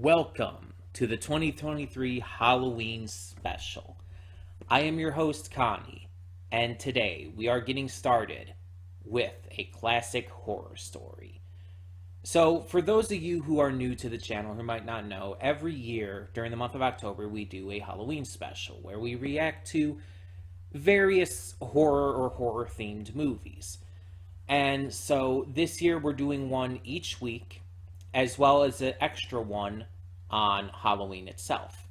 Welcome to the 2023 Halloween special. I am your host, Connie, and today we are getting started with a classic horror story. So, for those of you who are new to the channel who might not know, every year during the month of October we do a Halloween special where we react to various horror or horror-themed movies. And so this year we're doing one each week, as well as an extra one on Halloween itself.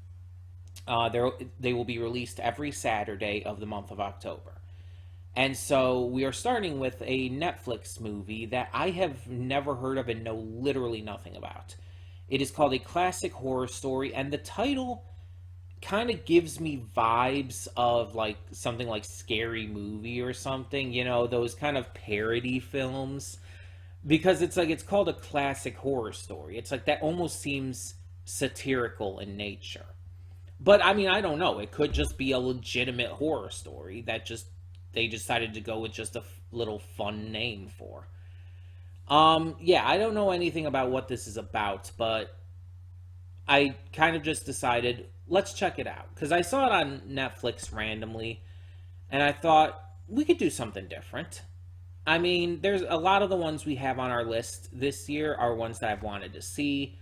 They will be released every Saturday of the month of October. And so we are starting with a Netflix movie that I have never heard of and know literally nothing about. It is called A Classic Horror Story, and the title kind of gives me vibes of like something like Scary Movie or something, you know, those kind of parody films, because it's called a classic horror story. It's like that almost seems satirical in nature. But I mean, I don't know, it could just be a legitimate horror story that just they decided to go with just a little fun name for. Yeah, I don't know anything about what this is about, but I kind of just decided, let's check it out. Because I saw it on Netflix randomly, and I thought, we could do something different. I mean, there's a lot of the ones we have on our list this year are ones that I've wanted to see.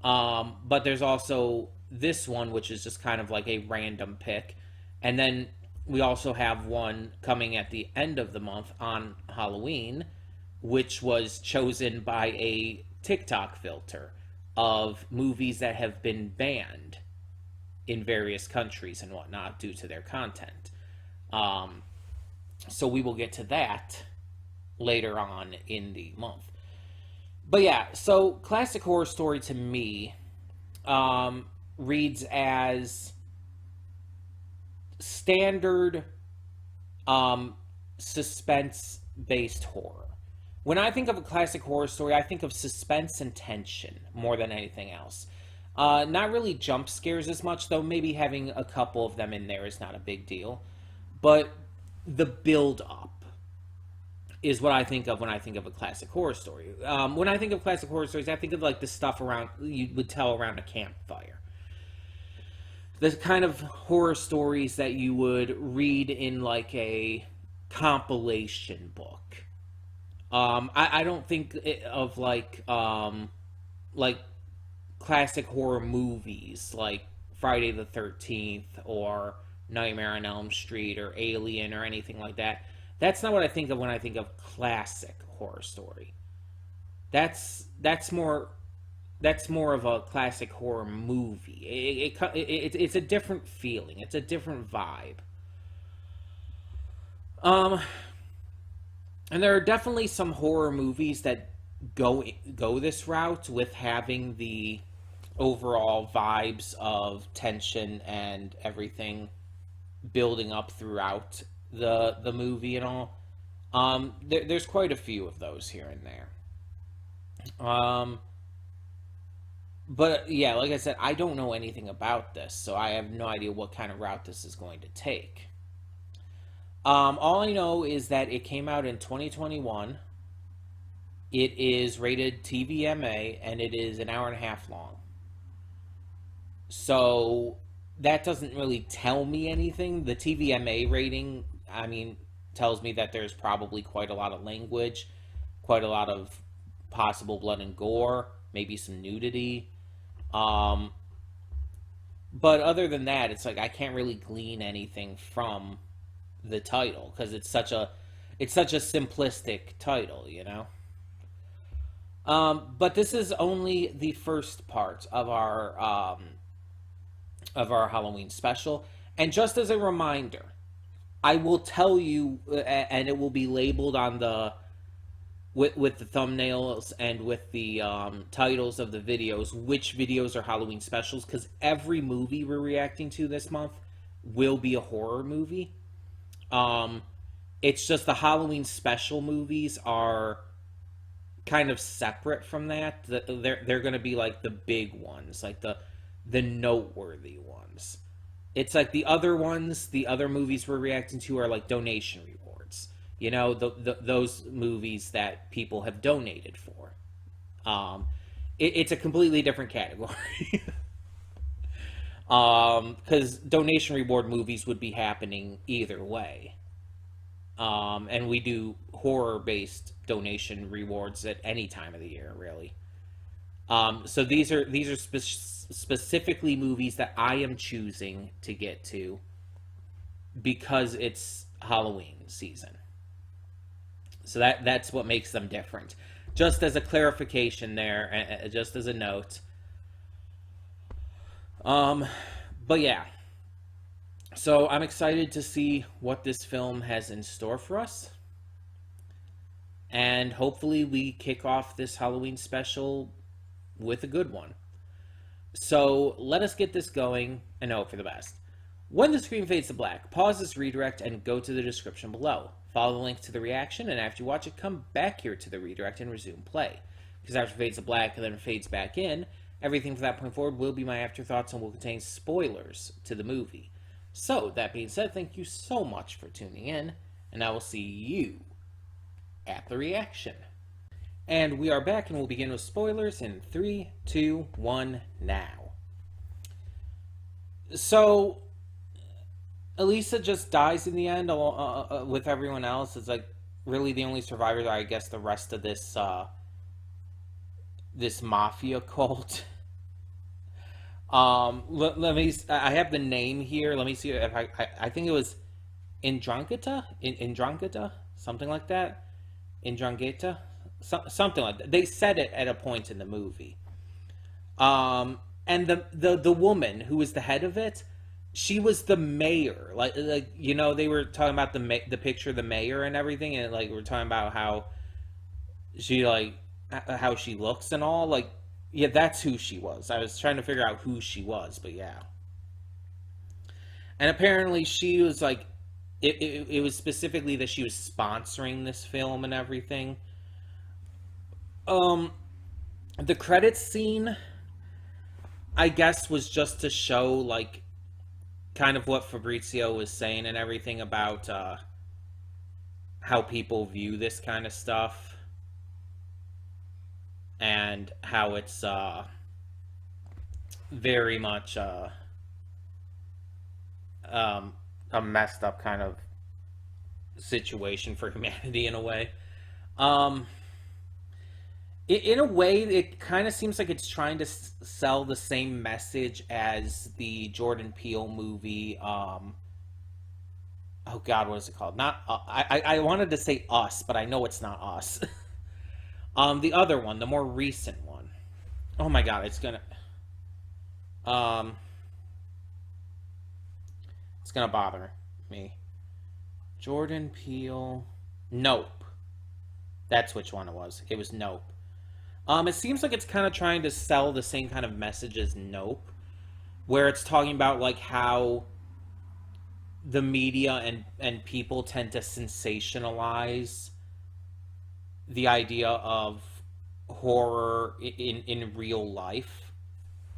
But there's also this one, which is just kind of like a random pick. And then we also have one coming at the end of the month on Halloween, which was chosen by a TikTok filter of movies that have been banned in various countries and whatnot due to their content. So we will get to that later on in the month. But yeah, so classic horror story to me reads as standard suspense-based horror. When I think of a classic horror story, I think of suspense and tension more than anything else. Not really jump scares as much, though maybe having a couple of them in there is not a big deal. But the build-up is what I think of when I think of a classic horror story. When I think of classic horror stories, I think of like the stuff around you would tell around a campfire. The kind of horror stories that you would read in like a compilation book. I don't think of like classic horror movies like Friday the 13th or Nightmare on Elm Street or Alien or anything like that. That's not what I think of when I think of classic horror story. That's more of a classic horror movie. It's a different feeling. It's a different vibe. And there are definitely some horror movies that go this route with having the overall vibes of tension and everything building up throughout the movie and all. There's quite a few of those here and there. But yeah, like I said, I don't know anything about this, so I have no idea what kind of route this is going to take. All I know is that it came out in 2021. It is rated TVMA, and it is an hour and a half long. So that doesn't really tell me anything. The TVMA rating, I mean, tells me that there's probably quite a lot of language, quite a lot of possible blood and gore, maybe some nudity. But other than that, it's like I can't really glean anything from the title because it's such a simplistic title, you know. But this is only the first part of our Halloween special, and just as a reminder, I will tell you, and it will be labeled on the with the thumbnails and with the titles of the videos, which videos are Halloween specials, because every movie we're reacting to this month will be a horror movie. It's just the Halloween special movies are kind of separate from that. They're going to be like the big ones, like the noteworthy ones. It's like the other ones, the other movies we're reacting to are like donation rewards. You know, those movies that people have donated for. it's a completely different category. Because donation reward movies would be happening either way. And we do horror based donation rewards at any time of the year, really. So these are specifically movies that I am choosing to get to because it's Halloween season. So that's what makes them different. Just as a clarification there, just as a note. Um, but yeah, so I'm excited to see what this film has in store for us, and hopefully we kick off this Halloween special with a good one. So let us get this going and hope for the best. When the screen fades to black, pause this redirect and go to the description below. Follow the link to the reaction, and after you watch it, come back here to the redirect and resume play. Because after it fades to black and then it fades back in, everything from that point forward will be my afterthoughts and will contain spoilers to the movie. So, that being said, thank you so much for tuning in, and I will see you at the reaction. And we are back, and we'll begin with spoilers in 3, 2, 1, now. So, Elisa just dies in the end with everyone else. It's like really the only survivor, I guess, the rest of this mafia cult. Let me. I have the name here. Let me see if I think it was Indrangheta, something like that. Indrangheta, something like that. They said it at a point in the movie. And the woman who was the head of it, she was the mayor. Like they were talking about the picture of the mayor and everything, and like we're talking about how she looks and all. Like, yeah, that's who she was. I was trying to figure out who she was, but yeah. And apparently she was like, it was specifically that she was sponsoring this film and everything. The credits scene, I guess, was just to show like kind of what Fabrizio was saying and everything about how people view this kind of stuff and how it's very much a messed up kind of situation for humanity in a way. In a way, it kind of seems like it's trying to sell the same message as the Jordan Peele movie. Oh God, what is it called? Not I wanted to say Us, but I know it's not Us. The other one, the more recent one. Oh my God, it's gonna bother me. Jordan Peele, Nope. That's which one it was. It was Nope. It seems like it's kind of trying to sell the same kind of message as Nope, where it's talking about like how the media and people tend to sensationalize the idea of horror in real life,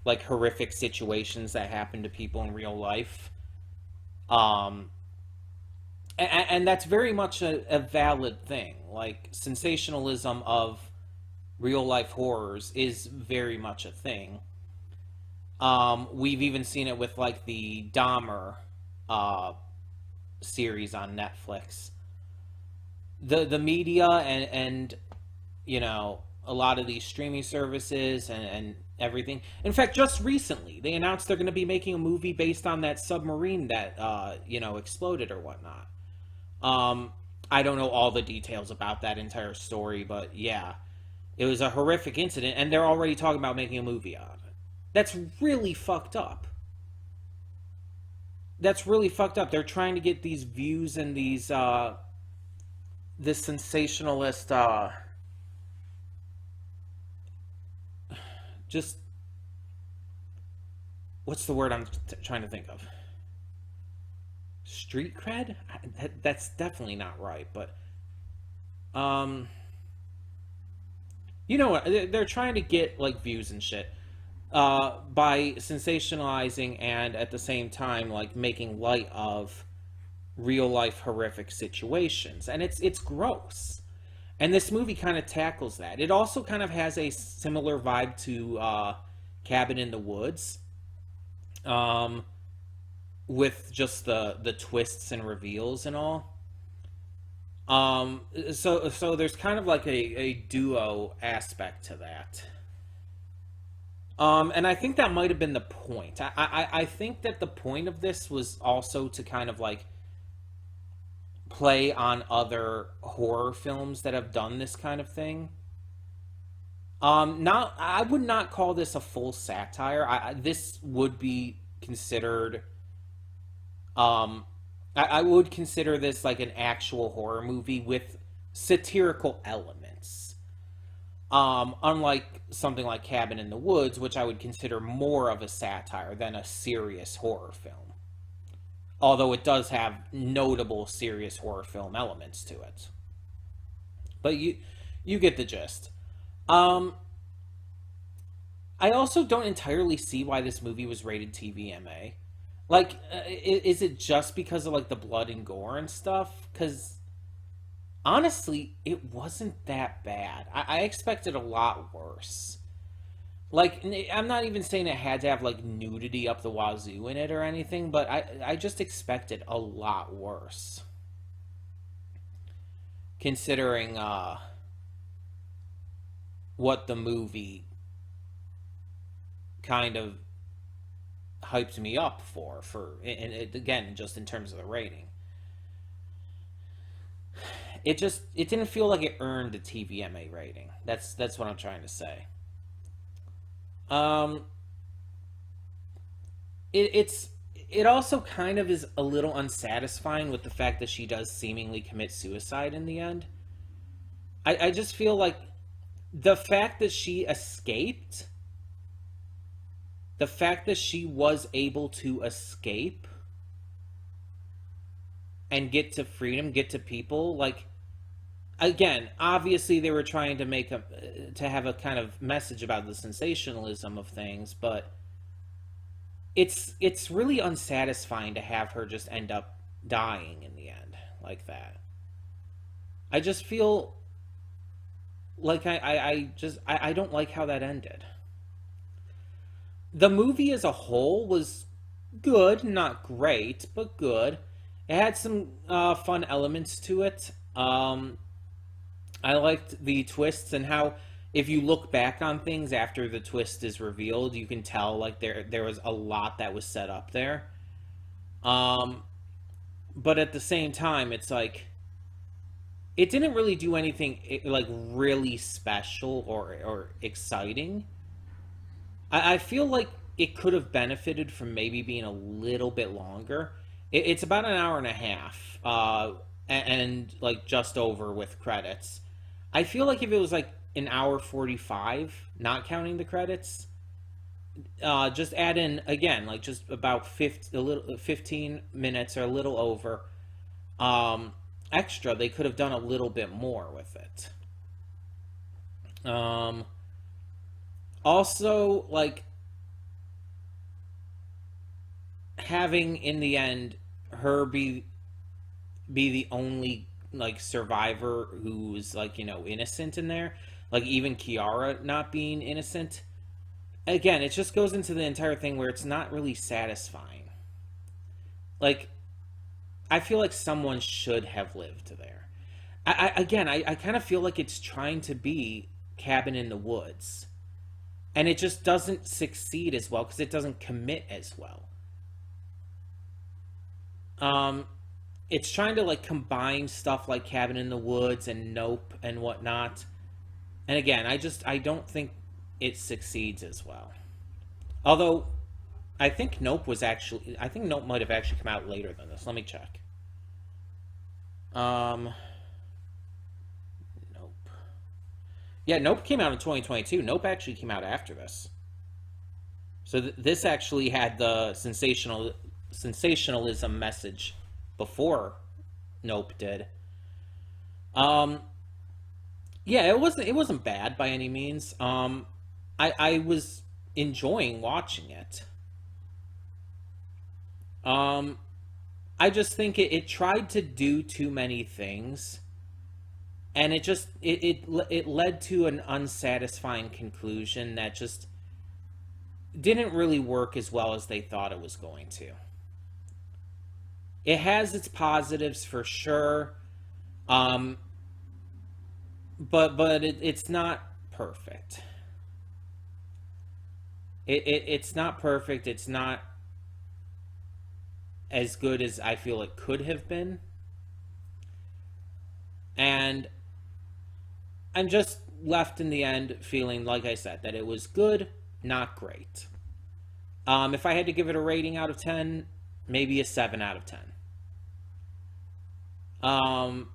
like horrific situations that happen to people in real life. And that's very much a valid thing. Like, sensationalism of real life horrors is very much a thing. We've even seen it with like the Dahmer series on Netflix. The media and a lot of these streaming services and everything. In fact, just recently they announced they're going to be making a movie based on that submarine that exploded or whatnot. I don't know all the details about that entire story, but yeah. It was a horrific incident, and they're already talking about making a movie out of it. That's really fucked up. That's really fucked up. They're trying to get these views and this sensationalist, just, what's the word I'm trying to think of? Street cred? That's definitely not right, but, you know what? They're trying to get like views and shit by sensationalizing and at the same time like making light of real life horrific situations, and it's gross. And this movie kind of tackles that. It also kind of has a similar vibe to Cabin in the Woods, um, with just the twists and reveals and all. So there's kind of like a duo aspect to that. And I think that might have been the point. I think that the point of this was also to kind of like play on other horror films that have done this kind of thing. Not I would not call this a full satire. This would be considered. Um, I would consider this like an actual horror movie with satirical elements. Unlike something like Cabin in the Woods, which I would consider more of a satire than a serious horror film. Although it does have notable serious horror film elements to it. But you get the gist. Um, I also don't entirely see why this movie was rated TVMA. Like, is it just because of like the blood and gore and stuff? Because honestly, it wasn't that bad. I expected a lot worse. Like, I'm not even saying it had to have like nudity up the wazoo in it or anything, but I just expected a lot worse. Considering what the movie kind of hyped me up for and it, again, just in terms of the rating, it didn't feel like it earned a TVMA rating. That's what I'm trying to say. um it's it also kind of is a little unsatisfying with the fact that she does seemingly commit suicide in the end. I just feel like the fact that she escaped, the fact that she was able to escape and get to freedom, get to people, like, again, obviously they were trying to make a to have a kind of message about the sensationalism of things, but it's really unsatisfying to have her just end up dying in the end like that. I just feel like I don't like how that ended. The movie as a whole was good, not great, but good. It had some fun elements to it. I liked the twists and how, if you look back on things after the twist is revealed, you can tell like there was a lot that was set up there. Um, but at the same time, it's like it didn't really do anything like really special or exciting. I feel like it could have benefited from maybe being a little bit longer. It's about an hour and a half, and like just over with credits. I feel like if it was like an hour 45, not counting the credits, just add in again like just about 15 minutes or a little over, um, extra. They could have done a little bit more with it. Um, Also, like having in the end her be the only like survivor who's like innocent in there, like even Kiara not being innocent. Again, it just goes into the entire thing where it's not really satisfying. Like, I feel like someone should have lived there. I kind of feel like it's trying to be Cabin in the Woods, and it just doesn't succeed as well because it doesn't commit as well. um it's trying to like combine stuff like Cabin in the Woods and Nope and whatnot, and again, I don't think it succeeds as well. Although I think Nope might have actually come out later than this. Let me check. um Nope. Yeah, Nope came out in 2022. Nope actually came out after this. So this actually had the sensationalism message before Nope did. Um, yeah, it wasn't bad by any means. I was enjoying watching it. Um, I just think it tried to do too many things, and it led to an unsatisfying conclusion that just didn't really work as well as they thought it was going to. It has its positives for sure, um, but it's not perfect. It's not perfect. It's not as good as I feel it could have been, and I'm just left in the end feeling, like I said, that it was good, not great. If I had to give it a rating out of 10, maybe a 7 out of 10. Um,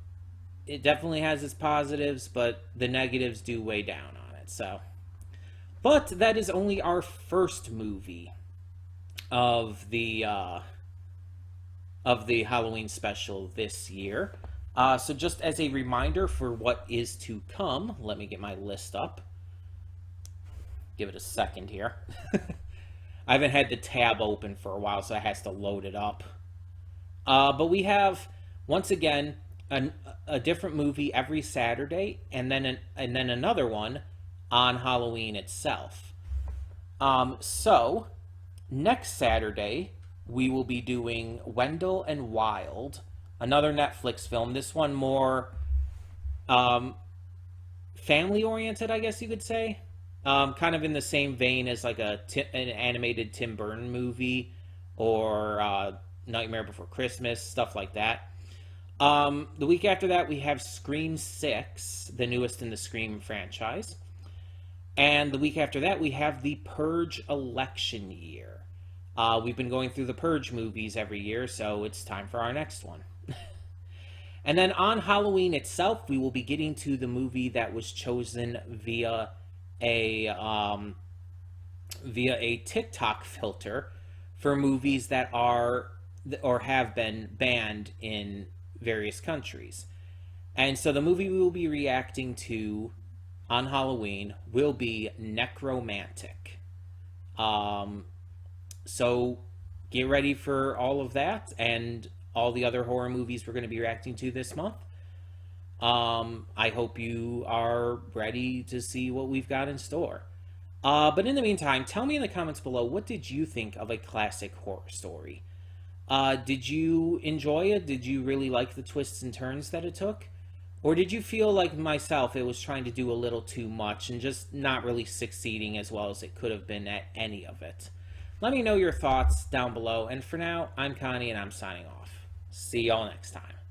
it definitely has its positives, but the negatives do weigh down on it. So, but that is only our first movie of the Halloween special this year. So just as a reminder for what is to come, let me get my list up. Give it a second here. I haven't had the tab open for a while, so it has to load it up. But we have, once again, a different movie every Saturday, and then another one on Halloween itself. So next Saturday we will be doing Wendell and Wild, another Netflix film. This one more family oriented, I guess you could say. Kind of in the same vein as like an animated Tim Burton movie or Nightmare Before Christmas, stuff like that. The week after that, we have Scream 6, the newest in the Scream franchise. And the week after that, we have the Purge election year. We've been going through the Purge movies every year, so it's time for our next one. And then on Halloween itself, we will be getting to the movie that was chosen via a TikTok filter for movies that are or have been banned in various countries. And so the movie we will be reacting to on Halloween will be Necromantic. So get ready for all of that and all the other horror movies we're going to be reacting to this month. I hope you are ready to see what we've got in store. But in the meantime, tell me in the comments below, what did you think of a classic horror story? Did you enjoy it? Did you really like the twists and turns that it took? Or did you feel like myself, it was trying to do a little too much and just not really succeeding as well as it could have been at any of it? Let me know your thoughts down below. And for now, I'm Connie and I'm signing off. See y'all next time.